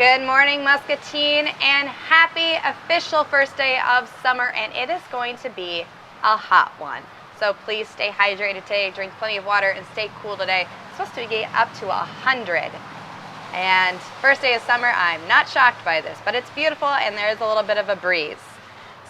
Good morning, Muscatine, and happy official first day of summer, and it is going to be a hot one. So please stay hydrated today, drink plenty of water, and stay cool today. It's supposed to get up to 100. And first day of summer, I'm not shocked by this, but it's beautiful and there is a little bit of a breeze.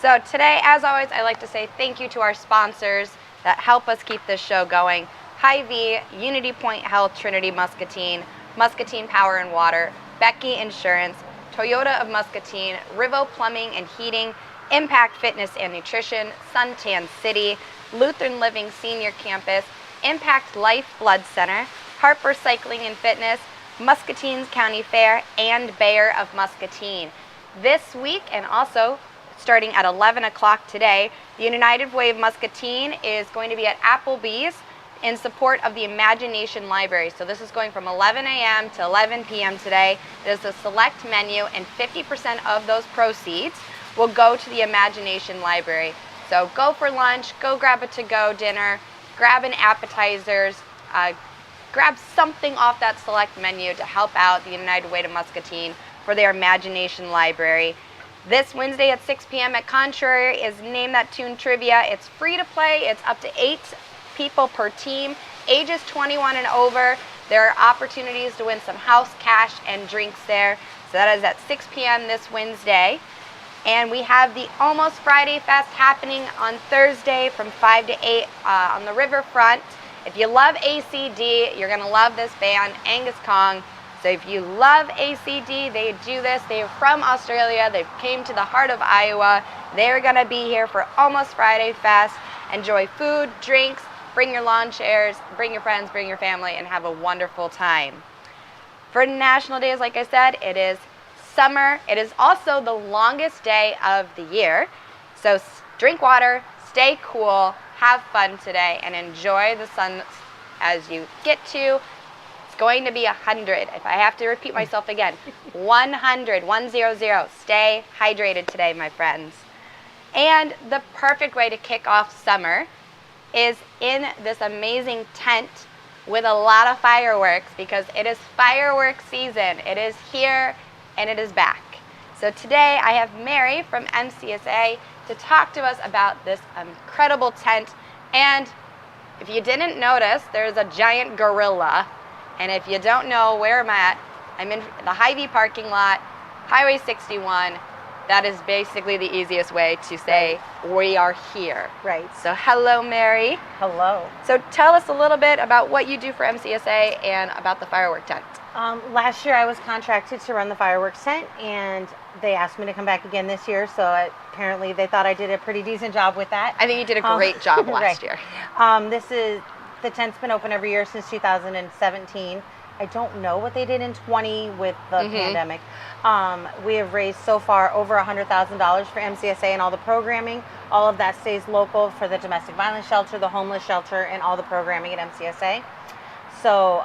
So today, as always, I like to say thank you to our sponsors that help us keep this show going. Hy-Vee, Unity Point Health, Trinity Muscatine, Muscatine Power and Water, Becky Insurance, Toyota of Muscatine, Rivo Plumbing and Heating, Impact Fitness and Nutrition, Suntan City, Lutheran Living Senior Campus, Impact Life Blood Center, Harper Cycling and Fitness, Muscatine County Fair, and Bayer of Muscatine. This week, and also starting at 11 o'clock today, the United Way of Muscatine is going to be at Applebee's in support of the Imagination Library. So this is going from 11 a.m. to 11 p.m. today. There's a select menu, and 50% of those proceeds will go to the Imagination Library. So go for lunch, go grab a to-go dinner, grab an appetizers, grab something off that select menu to help out the United Way to Muscatine for their Imagination Library. This Wednesday at 6 p.m. at Contrary is Name That Tune Trivia. It's free to play. It's up to 8 people per team, ages 21 and over. There are opportunities to win some house cash and drinks there. So that is at 6 p.m. this Wednesday. And we have the Almost Friday Fest happening on Thursday from 5 to 8 on the riverfront. If you love ACD, you're going to love this band, Angus Kong. So if you love ACD, they do this. They're from Australia. They came to the heart of Iowa. They're going to be here for Almost Friday Fest. Enjoy food, drinks, bring your lawn chairs, bring your friends, bring your family, and have a wonderful time. For National Days, like I said, it is summer. It is also the longest day of the year. So drink water, stay cool, have fun today, and enjoy the sun as you get to. It's going to be 100. If I have to repeat myself again, 100, 100. Stay hydrated today, my friends. And the perfect way to kick off summer is in this amazing tent with a lot of fireworks, because it is fireworks season. It is here and it is back. So today I have Mary from MCSA to talk to us about this incredible tent. And if you didn't notice, there's a giant gorilla. And if you don't know where I'm in the Hy-Vee Parking Lot, Highway 61. That is basically the easiest way to say we are here. Right. So hello, Mary. Hello. So tell us a little bit about what you do for MCSA and about the firework tent. Last year I was contracted to run the fireworks tent, and they asked me to come back again this year, so apparently they thought I did a pretty decent job with that. I think you did a great job last year. The tent's been open every year since 2017. I don't know what they did in 20 with the pandemic. We have raised so far over $100,000 for MCSA and all the programming. All of that stays local for the domestic violence shelter, the homeless shelter, and all the programming at MCSA. So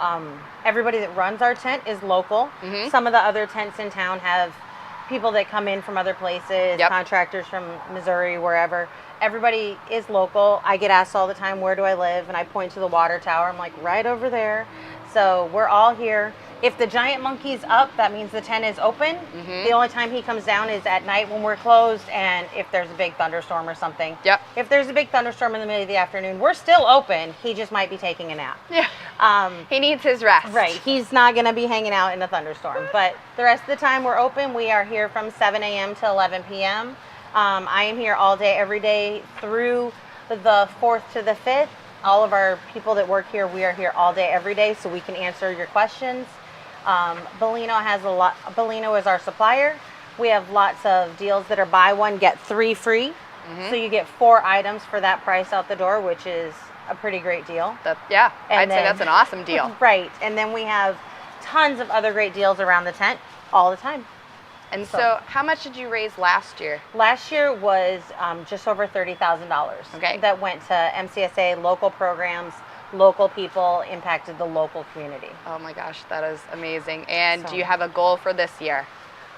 everybody that runs our tent is local. Some of the other tents in town have people that come in from other places, contractors from Missouri, wherever. Everybody is local. I get asked all the time, where do I live? And I point to the water tower. I'm like, right over there. So we're all here. If the giant monkey's up, that means the tent is open. The only time he comes down is at night when we're closed, and if there's a big thunderstorm or something. If there's a big thunderstorm in the middle of the afternoon, we're still open. He just might be taking a nap. He needs his rest. Right. He's not going to be hanging out in a thunderstorm. But the rest of the time we're open. We are here from 7 a.m. to 11 p.m. I am here all day, every day through the 4th to the 5th. All of our people that work here, we are here all day, every day, so we can answer your questions. Bellino is our supplier. We have lots of deals that are buy one, get 3 free. So you get 4 items for that price out the door, which is a pretty great deal. I'd say that's an awesome deal. Right. And then we have tons of other great deals around the tent all the time. And so how much did you raise last year? Last year was just over $30,000. Okay. That went to MCSA, local programs, local people, impacted the local community. Oh my gosh, that is amazing. And do you have a goal for this year?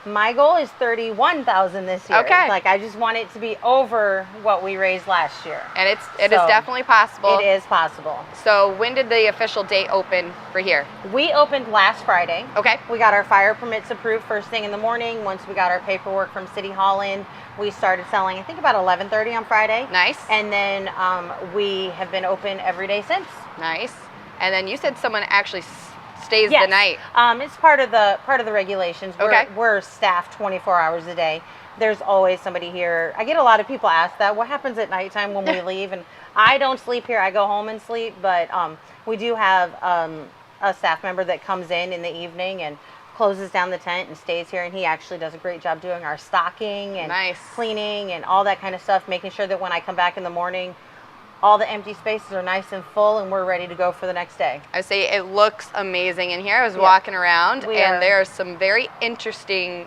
My goal is 31,000 this year. Okay. Like, I just want it to be over what we raised last year. And it is definitely possible. It is possible. So when did the official date open for here? We opened last Friday. Okay. We got our fire permits approved first thing in the morning. Once we got our paperwork from City Hall in, we started selling, I think, about 11:30 on Friday. Nice. And then we have been open every day since. Nice. And then you said someone actually stays Yes. the night. It's part of the regulations. Okay. We're staffed 24 hours a day. There's always somebody here. I get a lot of people ask that. What happens at nighttime when we leave? And I don't sleep here. I go home and sleep. But we do have a staff member that comes in the evening and closes down the tent and stays here. And he actually does a great job doing our stocking and Nice. cleaning and all that kind of stuff, making sure that when I come back in the morning, all the empty spaces are nice and full and we're ready to go for the next day. I say it looks amazing in here. I was walking around and there are some very interesting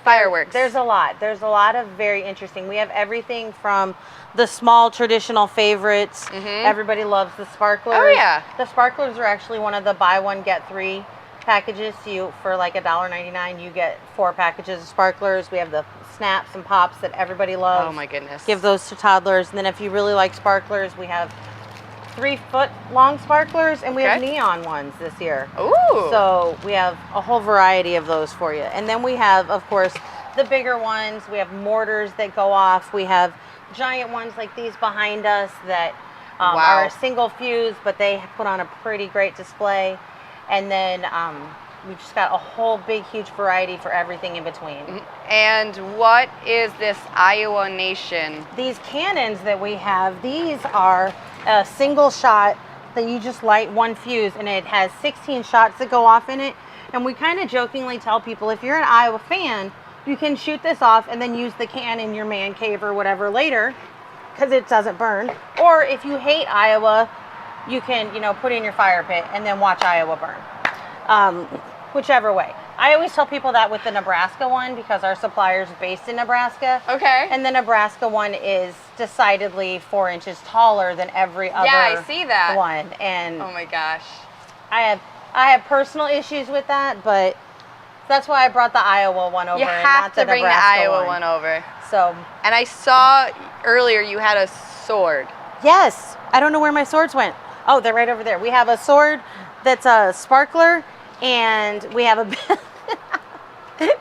fireworks. There's a lot. There's a lot of very interesting. We have everything from the small traditional favorites. Everybody loves the sparklers. Oh, yeah. The sparklers are actually one of the buy one get three packages. So you, for like $1.99, you get 4 packages of sparklers. We have the snaps and pops that everybody loves. Oh my goodness. Give those to toddlers. And then if you really like sparklers, we have 3-foot long sparklers and we have neon ones this year. Ooh. So we have a whole variety of those for you. And then we have, of course, the bigger ones. We have mortars that go off. We have giant ones like these behind us that are a single fuse, but they put on a pretty great display. And then we've just got a whole big, huge variety for everything in between. And what is this Iowa Nation? These cannons that we have, these are a single shot that you just light one fuse, and it has 16 shots that go off in it. And we kind of jokingly tell people, if you're an Iowa fan, you can shoot this off and then use the can in your man cave or whatever later, because it doesn't burn. Or if you hate Iowa, you can, put it in your fire pit and then watch Iowa burn. Whichever way. I always tell people that with the Nebraska one, because our supplier's based in Nebraska. Okay. And the Nebraska one is decidedly 4 inches taller than every other I see that one. And oh my gosh. I have personal issues with that, but that's why I brought the Iowa one over. You and have not to the bring the Nebraska Iowa one over. So. And I saw earlier you had a sword. Yes. I don't know where my swords went. Oh, they're right over there. We have a sword that's a sparkler, and we have a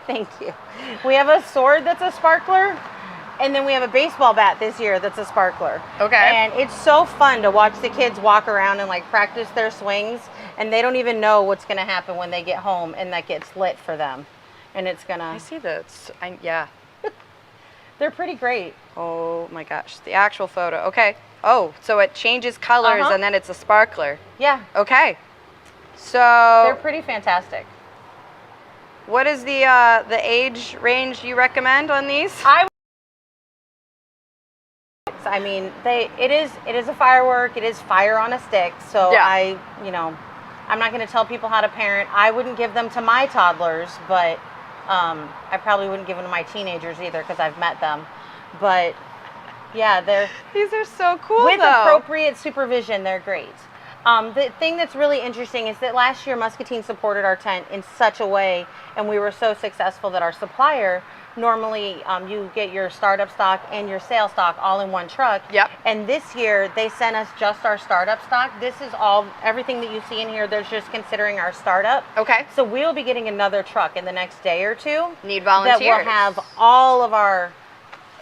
thank you. We have a sword that's a sparkler, and then we have a baseball bat this year that's a sparkler. Okay. And it's so fun to watch the kids walk around and like practice their swings, and they don't even know what's going to happen when they get home and that gets lit for them. And it's going to... I see that. Yeah. They're pretty great. Oh my gosh. The actual photo. Okay. Oh, so it changes colors and then it's a sparkler. Yeah. Okay. So they're pretty fantastic. What is the age range you recommend on these? I mean, it is a firework. It is fire on a stick. So I'm not going to tell people how to parent. I wouldn't give them to my toddlers, but I probably wouldn't give them to my teenagers either, because I've met them. But yeah, these are so cool. With appropriate supervision, they're great. The thing that's really interesting is that last year Muscatine supported our tent in such a way, and we were so successful that our supplier, normally you get your startup stock and your sale stock all in one truck. Yep. And this year they sent us just our startup stock. This is everything that you see in here, there's just considering our startup. Okay. So we'll be getting another truck in the next day or two. Need volunteers. That will have all of our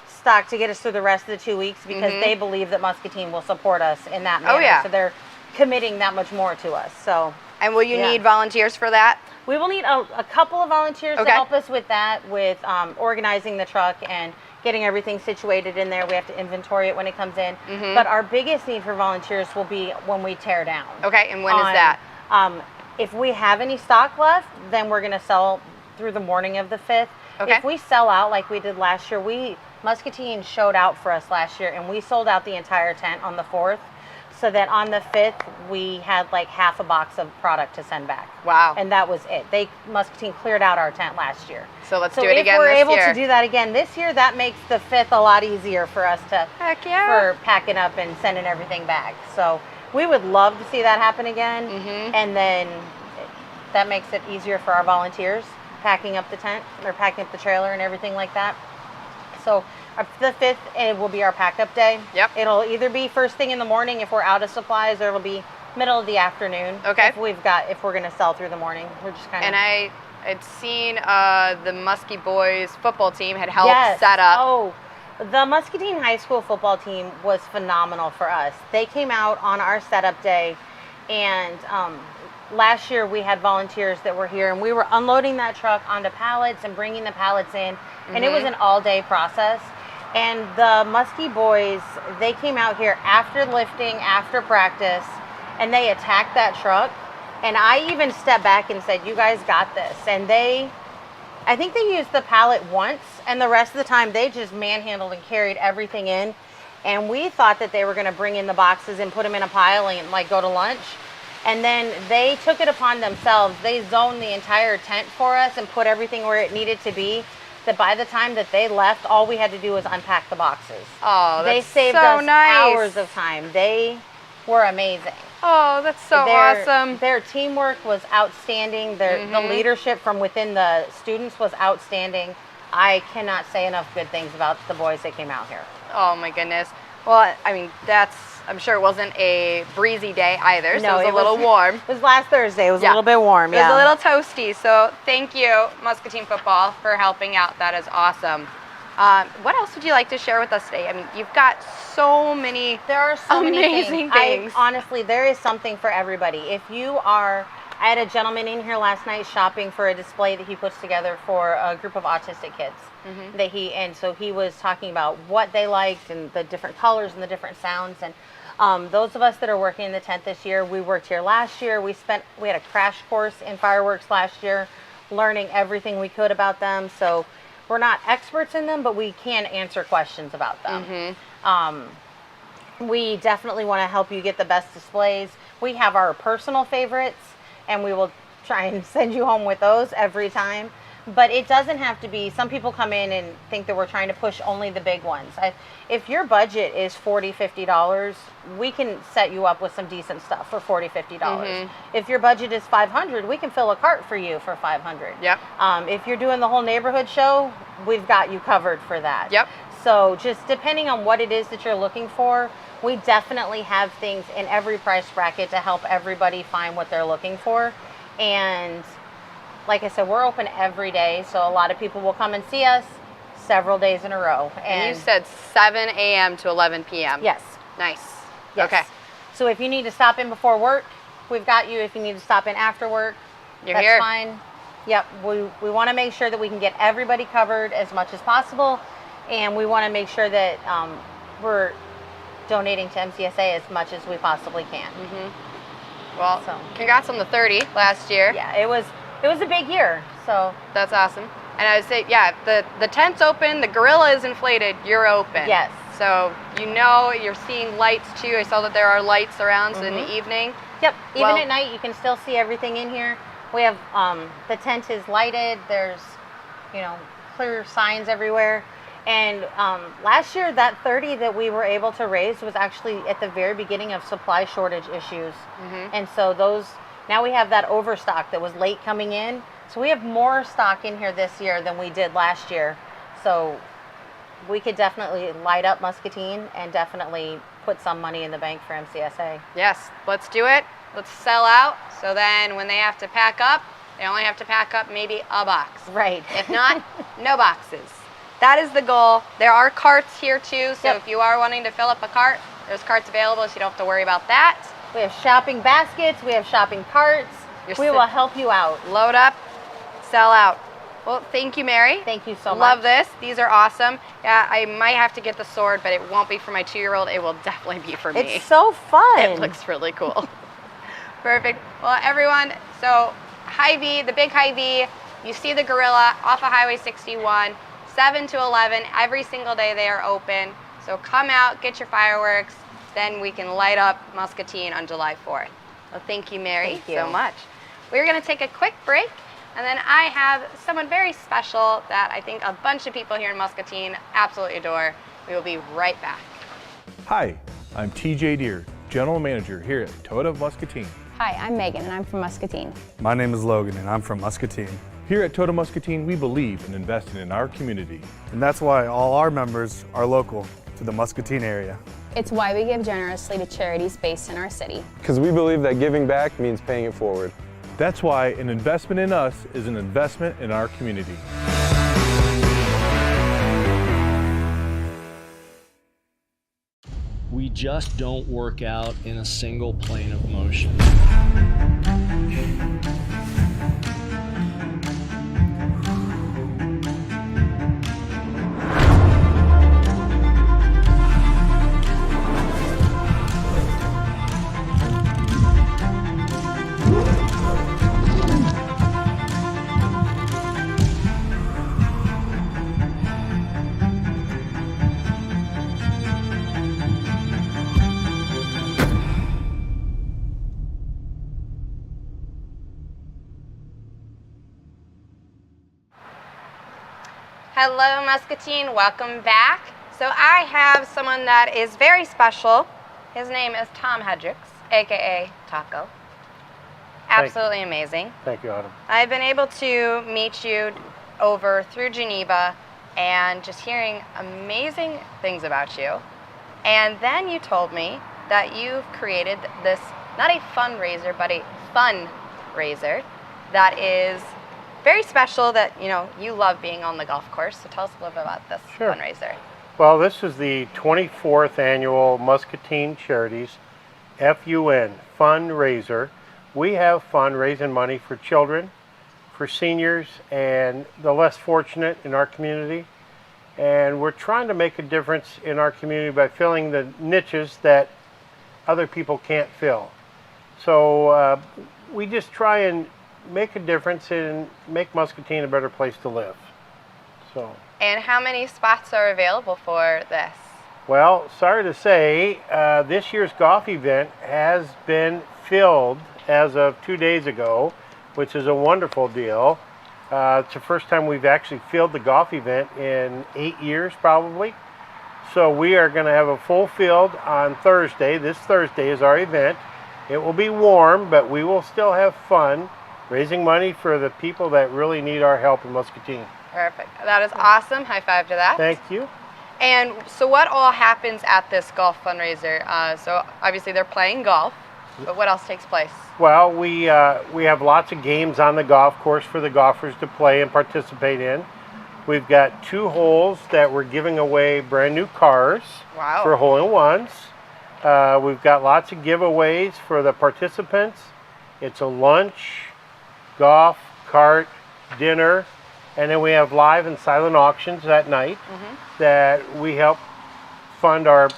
stock to get us through the rest of the 2 weeks, because they believe that Muscatine will support us in that manner. Oh, yeah. So they're committing that much more to us. So. And will you need volunteers for that? We will need a couple of volunteers to help us with that, with organizing the truck and getting everything situated in there. We have to inventory it when it comes in. But our biggest need for volunteers will be when we tear down. Okay, and when is that? If we have any stock left, then we're going to sell through the morning of the 5th. Okay. If we sell out like we did last year, Muscatine showed out for us last year, and we sold out the entire tent on the 4th. So that on the 5th, we had like half a box of product to send back. Wow. And that was it. Muscatine cleared out our tent last year. So let's do it again this year. So if we're able to do that again this year, that makes the 5th a lot easier for us to, for packing up and sending everything back. So we would love to see that happen again. And then that makes it easier for our volunteers. packing up the tent, or packing up the trailer and everything like that. So the 5th, it will be our pack up day. Yep. It'll either be first thing in the morning if we're out of supplies, or it'll be middle of the afternoon. Okay. If we're going to sell through the morning. We're just kind of. And I'd seen the Muskie boys football team had helped set up. Oh, the Muscatine High School football team was phenomenal for us. They came out on our setup day, and last year we had volunteers that were here, and we were unloading that truck onto pallets and bringing the pallets in, and it was an all-day process. And the Muskie boys, they came out here after lifting, after practice, and they attacked that truck. And I even stepped back and said, "You guys got this." And I think they used the pallet once, and the rest of the time they just manhandled and carried everything in. And we thought that they were going to bring in the boxes and put them in a pile and like go to lunch. And then they took it upon themselves. They zoned the entire tent for us and put everything where it needed to be. That by the time that they left, all we had to do was unpack the boxes. Oh, that's they saved so us nice. hours of time. They were amazing. Oh, that's so awesome. Their teamwork was outstanding. The leadership from within the students was outstanding. I cannot say enough good things about the boys that came out here. Oh my goodness. Well, I mean, I'm sure it wasn't a breezy day either, so it was a little warm. It was last Thursday. It was a little bit warm, It was a little toasty, so thank you, Muscatine football, for helping out. That is awesome. What else would you like to share with us today? I mean, you've got so many There are so amazing many things. Honestly, there is something for everybody. I had a gentleman in here last night shopping for a display that he puts together for a group of autistic kids. So he was talking about what they liked and the different colors and the different sounds. And those of us that are working in the tent this year, we worked here last year. We had a crash course in fireworks last year, learning everything we could about them. So we're not experts in them, but we can answer questions about them. We definitely want to help you get the best displays. We have our personal favorites, and we will try and send you home with those every time. But it doesn't have to be. Some people come in and think that we're trying to push only the big ones. If your budget is $40, $50, we can set you up with some decent stuff for $40, $50. If your budget is $500, we can fill a cart for you for $500. Yep. If you're doing the whole neighborhood show, we've got you covered for that. Yep. So just depending on what it is that you're looking for, we definitely have things in every price bracket to help everybody find what they're looking for. And like I said, we're open every day, so a lot of people will come and see us several days in a row. And you said 7 a.m. to 11 p.m. Yes. Nice. Yes. Okay. So if you need to stop in before work, we've got you. If you need to stop in after work, that's here. fine. Yep. We want to make sure that we can get everybody covered as much as possible, and we want to make sure that we're donating to MCSA as much as we possibly can. Well, congrats on the 30 last year. Yeah, it was a big year. So that's awesome. And I would say, yeah, the tent's open, the gorilla is inflated, you're open. Yes. So you're seeing lights too. I saw that there are lights around in the evening. Yep. Even at night, you can still see everything in here. We have the tent is lighted. There's clear signs everywhere. And last year, that 30 that we were able to raise was actually at the very beginning of supply shortage issues. And so now we have that overstock that was late coming in. So we have more stock in here this year than we did last year. So we could definitely light up Muscatine and definitely put some money in the bank for MCSA. Yes, let's do it. Let's sell out. So then when they have to pack up, they only have to pack up maybe a box. Right. If not, no boxes. That is the goal. There are carts here too, so if you are wanting to fill up a cart, there's carts available, so you don't have to worry about that. We have shopping baskets, we have shopping carts. We will help you out. Load up, sell out. Well, thank you, Mary. Thank you so much. Love this. These are awesome. Yeah, I might have to get the sword, but it won't be for my 2-year-old. It will definitely be for me. It's so fun. It looks really cool. Perfect. Well, everyone, so Hy-Vee, the big Hy-Vee, you see the gorilla off of Highway 61, 7 to 11, every single day they are open. So come out, get your fireworks, then we can light up Muscatine on July 4th. Well, thank you, Mary, so much. We're going to take a quick break, and then I have someone very special that I think a bunch of people here in Muscatine absolutely adore. We will be right back. Hi, I'm TJ Deere, General Manager here at Toyota of Muscatine. Hi, I'm Megan and I'm from Muscatine. My name is Logan and I'm from Muscatine. Here at Totem Muscatine, we believe in investing in our community. And that's why all our members are local to the Muscatine area. It's why we give generously to charities based in our city. Because we believe that giving back means paying it forward. That's why an investment in us is an investment in our community. We just don't work out in a single plane of motion. Hello, Muscatine. Welcome back. So I have someone that is very special. His name is Tom Hendriks, aka Taco. Absolutely amazing. Thank you, Autumn. I've been able to meet you over through Geneva and just hearing amazing things about you. And then you told me that you've created this, not a fundraiser, but a fundraiser that is very special, that you love being on the golf course. So tell us a little bit about this Sure. fundraiser. Well, this is the 24th annual Muscatine Charities FUN fundraiser. We have fun raising money for children, for seniors, and the less fortunate in our community. And we're trying to make a difference in our community by filling the niches that other people can't fill. So we just try and make a difference and make Muscatine a better place to live. So. And how many spots are available for this? Well, sorry to say, this year's golf event has been filled as of 2 days ago, which is a wonderful deal. It's the first time we've actually filled the golf event in 8 years, probably. So we are going to have a full field on Thursday. This Thursday is our event. It will be warm, but we will still have fun raising money for the people that really need our help in Muscatine. Perfect. That is awesome. High five to that. Thank you. And so what all happens at this golf fundraiser? So obviously they're playing golf, but what else takes place? Well, we have lots of games on the golf course for the golfers to play and participate in. We've got 2 holes that we're giving away brand new cars. Wow. For hole-in-ones. We've got lots of giveaways for the participants. It's a lunch, golf, cart, dinner, and then we have live and silent auctions that night that we help fund our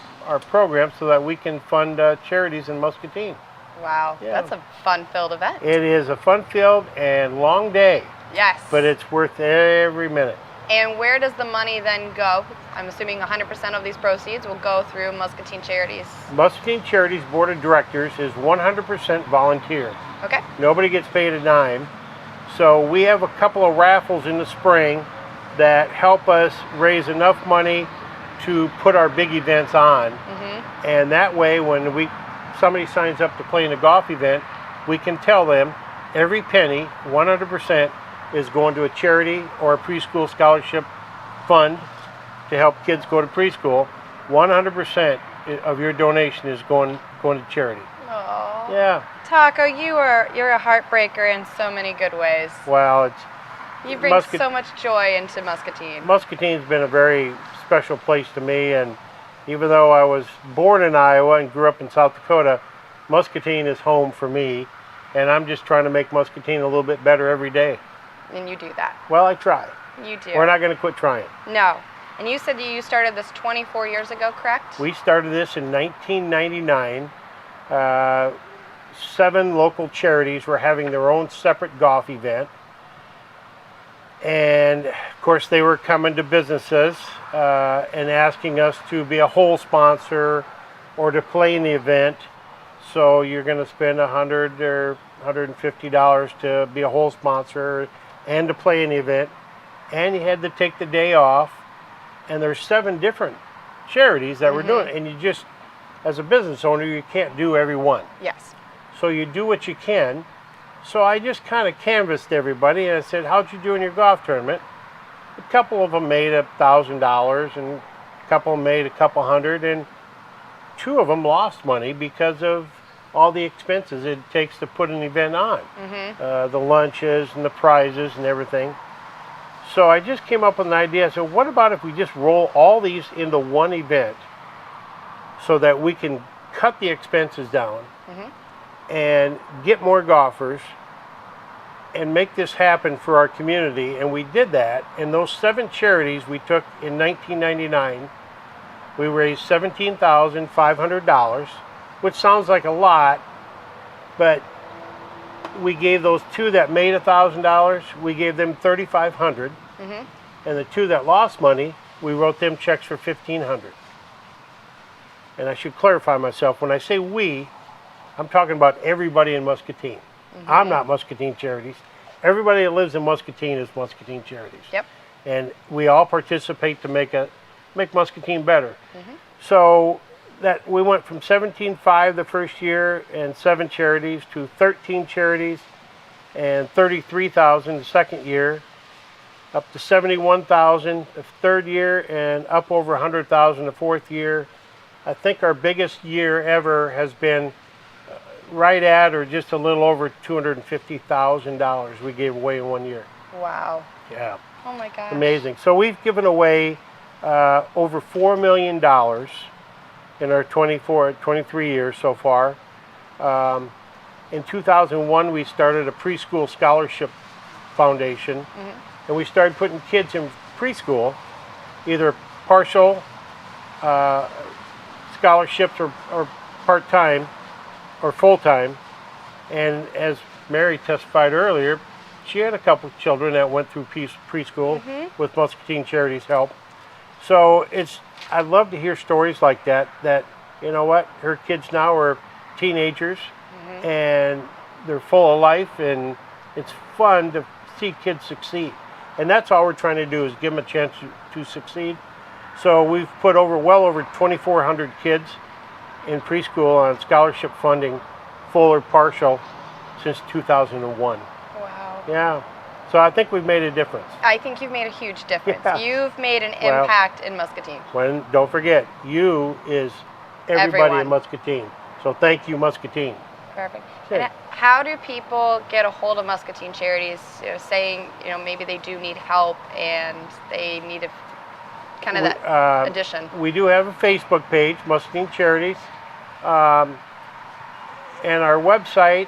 program so that we can fund charities in Muscatine. Wow, Yeah. that's a fun-filled event. It is a fun-filled and long day, Yes. but it's worth every minute. And where does the money then go? I'm assuming 100% of these proceeds will go through Muscatine Charities. Muscatine Charities Board of Directors is 100% volunteer. Okay. Nobody gets paid a dime. So we have a couple of raffles in the spring that help us raise enough money to put our big events on. And that way, when somebody signs up to play in a golf event, we can tell them every penny, 100%, is going to a charity or a preschool scholarship fund to help kids go to preschool. 100% of your donation is going to charity. Oh. Yeah. Taco, you're a heartbreaker in so many good ways. Well, You bring so much joy into Muscatine. Muscatine's been a very special place to me, and even though I was born in Iowa and grew up in South Dakota, Muscatine is home for me, and I'm just trying to make Muscatine a little bit better every day. And you do that. Well, I try. You do. We're not going to quit trying. No. And you said you started this 24 years ago, correct? We started this in 1999. 7 local charities were having their own separate golf event. And of course they were coming to businesses and asking us to be a hole sponsor or to play in the event. So you're going to spend $100 or $150 to be a hole sponsor and to play in the event. And you had to take the day off. And there's 7 different charities that were doing it. And you just, as a business owner, you can't do every one. Yes. So you do what you can. So I just kind of canvassed everybody and I said, how'd you do in your golf tournament? A couple of them made $1,000 and a couple made a couple hundred, and 2 of them lost money because of all the expenses it takes to put an event on. The lunches and the prizes and everything. So I just came up with an idea. So what about if we just roll all these into one event so that we can cut the expenses down and get more golfers and make this happen for our community? And we did that. And those 7 charities we took in 1999, we raised $17,500, which sounds like a lot, but we gave those 2 that made $1,000, we gave them $3,500, and the 2 that lost money, we wrote them checks for $1,500. And I should clarify myself, when I say we, I'm talking about everybody in Muscatine. I'm not Muscatine Charities. Everybody that lives in Muscatine is Muscatine Charities. Yep. And we all participate to make Muscatine better. So that we went from 17.5 the first year and 7 charities to 13 charities and 33,000 the second year, up to 71,000 the third year, and up over 100,000 the fourth year. I think our biggest year ever has been right at or just a little over $250,000 we gave away in one year. Wow. Yeah. Oh my gosh. Amazing. So we've given away over $4 million in our 23 years so far. In 2001, we started a preschool scholarship foundation, and we started putting kids in preschool, either partial scholarships or part-time or full-time. And as Mary testified earlier, she had a couple of children that went through preschool with Muscatine Charities' help. So I'd love to hear stories like that, you know what, her kids now are teenagers and they're full of life, and it's fun to see kids succeed. And that's all we're trying to do, is give them a chance to succeed. So we've put well over 2,400 kids in preschool on scholarship funding, full or partial, since 2001. Wow. Yeah. So I think we've made a difference. I think you've made a huge difference. Yeah. You've made an Well, impact in Muscatine. Don't forget, you is everybody Everyone. in Muscatine. So thank you, Muscatine. Perfect. Sure. And how do people get a hold of Muscatine Charities, saying, maybe they do need help and they need that addition? We do have a Facebook page, Muscatine Charities. And our website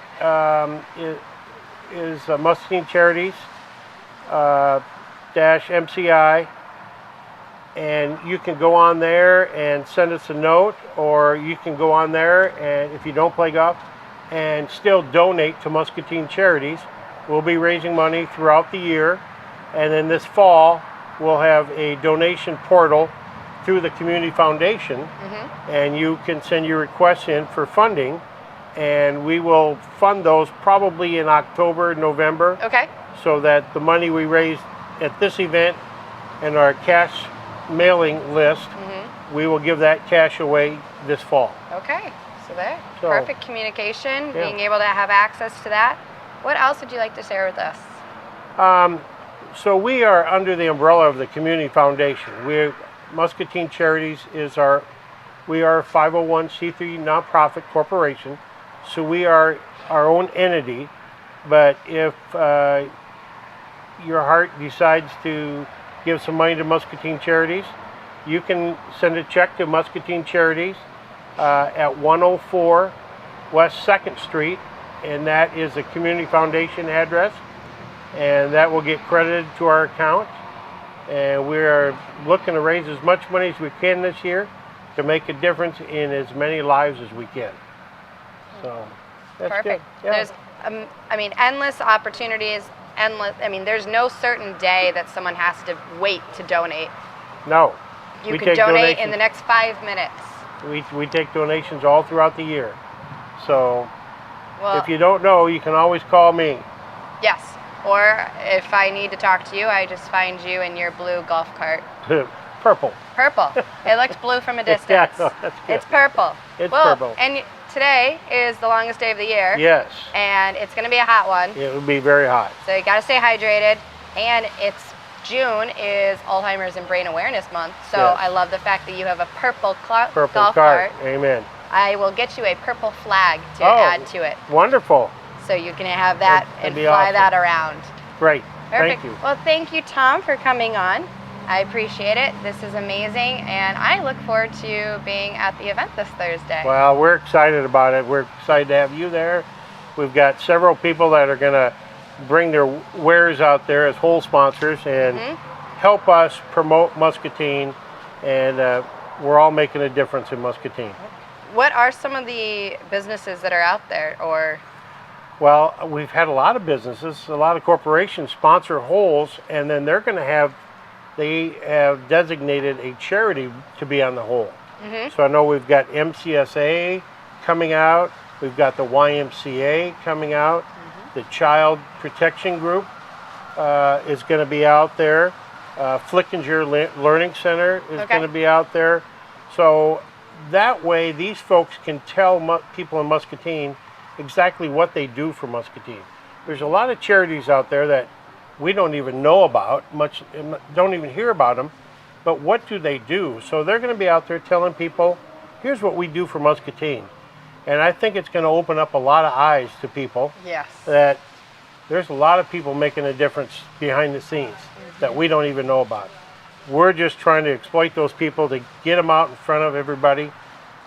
is Muscatine Charities -MCI. And you can go on there and send us a note, or you can go on there, and if you don't play golf, and still donate to Muscatine Charities. We'll be raising money throughout the year, and then this fall we'll have a donation portal through the Community Foundation, and you can send your requests in for funding, and we will fund those probably in October, November, Okay. so that the money we raise at this event and our cash mailing list, we will give that cash away this fall. Okay. So there. So, Perfect communication, yeah. being able to have access to that. What else would you like to share with us? So we are under the umbrella of the Community Foundation. Muscatine Charities we are a 501c3 nonprofit corporation, so we are our own entity. But if your heart decides to give some money to Muscatine Charities, you can send a check to Muscatine Charities at 104 West 2nd Street, and that is a Community Foundation address, and that will get credited to our account. And we are looking to raise as much money as we can this year to make a difference in as many lives as we can. So that's Perfect. good. Yeah. There's, endless opportunities, there's no certain day that someone has to wait to donate. No. You We can take donate in donations. the next 5 minutes. We take donations all throughout the year. So Well, if you don't know, you can always call me. yes. Or if I need to talk to you, I just find you in your blue golf cart. Purple. Purple. It looks blue from a distance. Yeah, no, that's good. It's purple. It's well, purple. And today is the longest day of the year. Yes. And it's going to be a hot one. It would be very hot. So you got to stay hydrated. And it's June is Alzheimer's and Brain Awareness Month. So Yes. I love the fact that you have a purple golf Cart. cart. Amen. I will get you a purple flag to Oh. add to it. Wonderful. So you can have that That'd and be fly awesome. that around. Great. Perfect. Thank you. Well, thank you, Tom, for coming on. I appreciate it. This is amazing. And I look forward to being at the event this Thursday. Well, we're excited about it. We're excited to have you there. We've got several people that are going to bring their wares out there as whole sponsors and help us promote Muscatine. And we're all making a difference in Muscatine. What are some of the businesses that are out there? Or Well, we've had a lot of businesses, a lot of corporations sponsor holes, and then they have designated a charity to be on the hole. So I know we've got MCSA coming out, we've got the YMCA coming out, the Child Protection Group is going to be out there, Flickinger Learning Center is going to be out there. So that way these folks can tell people in Muscatine exactly what they do for Muscatine. There's a lot of charities out there that we don't even know about, don't even hear about them, but what do they do? So they're going to be out there telling people, here's what we do for Muscatine. And I think it's going to open up a lot of eyes to people yes. that there's a lot of people making a difference behind the scenes that we don't even know about. We're just trying to exploit those people to get them out in front of everybody,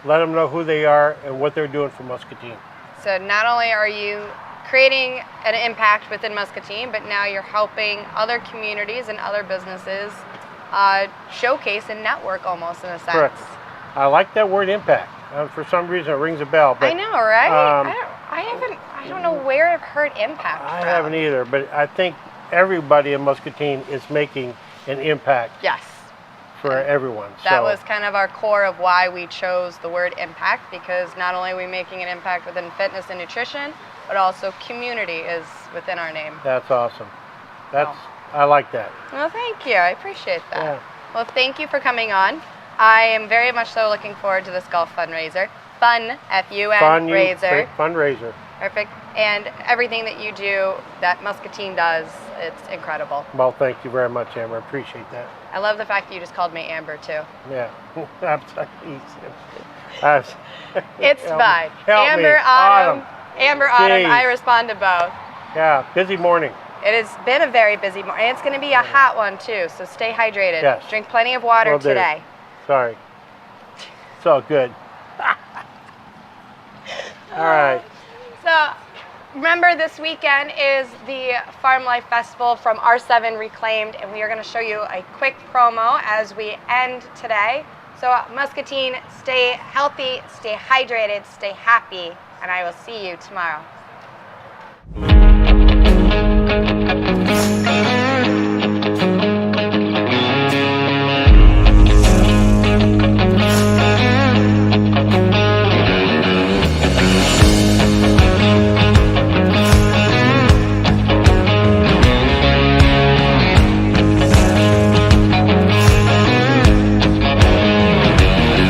let them know who they are and what they're doing for Muscatine. So not only are you creating an impact within Muscatine, but now you're helping other communities and other businesses showcase and network almost in a sense. Correct. I like that word impact. For some reason it rings a bell. But, I know, right? I don't know where I've heard impact I from. haven't either, but I think everybody in Muscatine is making an impact Yes. for everyone. That So, was kind of our core of why we chose the word impact, because not only are we making an impact within fitness and nutrition, but also community is within our name. that's awesome. I like that. Well, thank you. I appreciate that. Yeah. Well, thank you for coming on. I am very much so looking forward to this golf fundraiser. Fun, F-U-N, raiser. Fundraiser. Perfect. And everything that you do, that Muscatine does, it's incredible. Well, thank you very much, Amber. I appreciate that. I love the fact that you just called me Amber, too. Yeah. It's fine. Help Amber, me. Autumn. Amber, Autumn, Jeez. I respond to both. Yeah, busy morning. It has been a very busy morning. It's going to be a hot one, too, so stay hydrated. Yes. Drink plenty of water Will do. today. Sorry. It's all good. All right. So, remember this weekend is the Farm Life Festival from R7 Reclaimed, and we are going to show you a quick promo as we end today. So, Muscatine, stay healthy, stay hydrated, stay happy, and I will see you tomorrow.